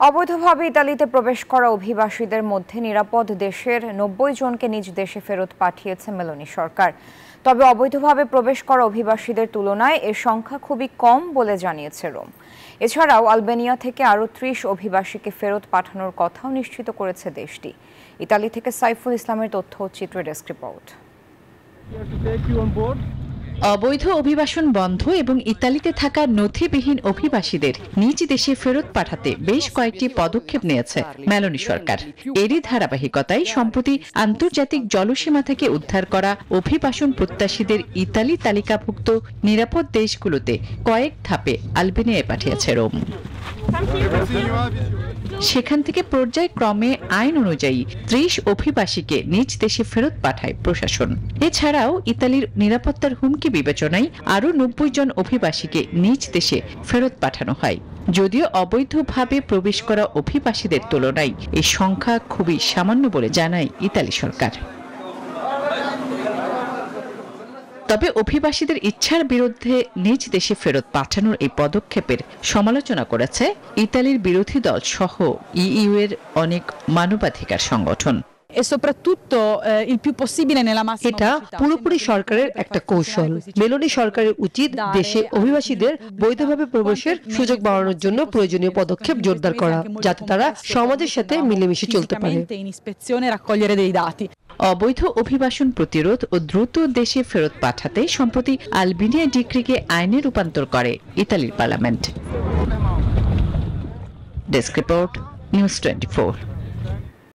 অবৈধভাবে ইতালিতে প্রবেশ করা অভিবাসীদের মধ্যে নিরাপদ দেশের ৯০ জনকে নিজ দেশে ফেরত পাঠিয়েছে মেলোনি সরকার। তবে অবৈধভাবে প্রবেশ করা অভিবাসীদের তুলনায় এর সংখ্যা খুবই কম বলে জানিয়েছে রোম। এছাড়াও আলবেনিয়া থেকে আরও ৩০ অভিবাসীকে ফেরত পাঠানোর কথাও নিশ্চিত করেছে দেশটি। ইতালি থেকে সাইফুল ইসলামের তথ্য চিত্র ডেস্ক রিপোর্ট। অবৈধ অভিবাসন বন্ধ এবং ইতালিতে থাকা নথিবিহীন অভিবাসীদের নিজ দেশে ফেরত পাঠাতে বেশ কয়েকটি পদক্ষেপ নিয়েছে মেলোনি সরকার। এরই ধারাবাহিকতায় সম্প্রতি আন্তর্জাতিক জলসীমা থেকে উদ্ধার করা অভিবাসন প্রত্যাশীদের ইতালি তালিকাভুক্ত নিরাপদ দেশগুলোতে কয়েক ধাপে আলবেনিয়ায় পাঠিয়েছে রোম। সেখান থেকে পর্যায়ক্রমে আইন অনুযায়ী ৩০ অভিবাসীকে নিজ দেশে ফেরত পাঠায় প্রশাসন। এছাড়াও ইতালির নিরাপত্তার হুমকি বিবেচনায় আরও ৯০ জন অভিবাসীকে নিজ দেশে ফেরত পাঠানো হয়। যদিও অবৈধভাবে প্রবেশ করা অভিবাসীদের তুলনায় এই সংখ্যা খুবই সামান্য বলে জানায় ইতালি সরকার। তবে অভিবাসীদের ইচ্ছার বিরুদ্ধে নিজ দেশে ফেরত পাঠানোর এই পদক্ষেপের সমালোচনা করেছে ইতালির বিরোধী দল সহ ইইউ এর অনেক মানবাধিকার সংগঠন। এটা পুরোপুরি সরকারের একটা কৌশল। মেলোনি সরকারের উচিত দেশে অভিবাসীদের বৈধভাবে প্রবেশের সুযোগ বাড়ানোর জন্য প্রয়োজনীয় পদক্ষেপ জোরদার করা, যাতে তারা সমাজের সাথে মিলেমিশে চলতে পারে। অবৈধ অভিবাসন প্রতিরোধ ও দ্রুত দেশে ফেরত পাঠাতে সম্প্রতি আলবেনিয়া ডিক্রিকে আইনে রূপান্তর করে ইতালির পার্লামেন্ট। Desk report, news 24।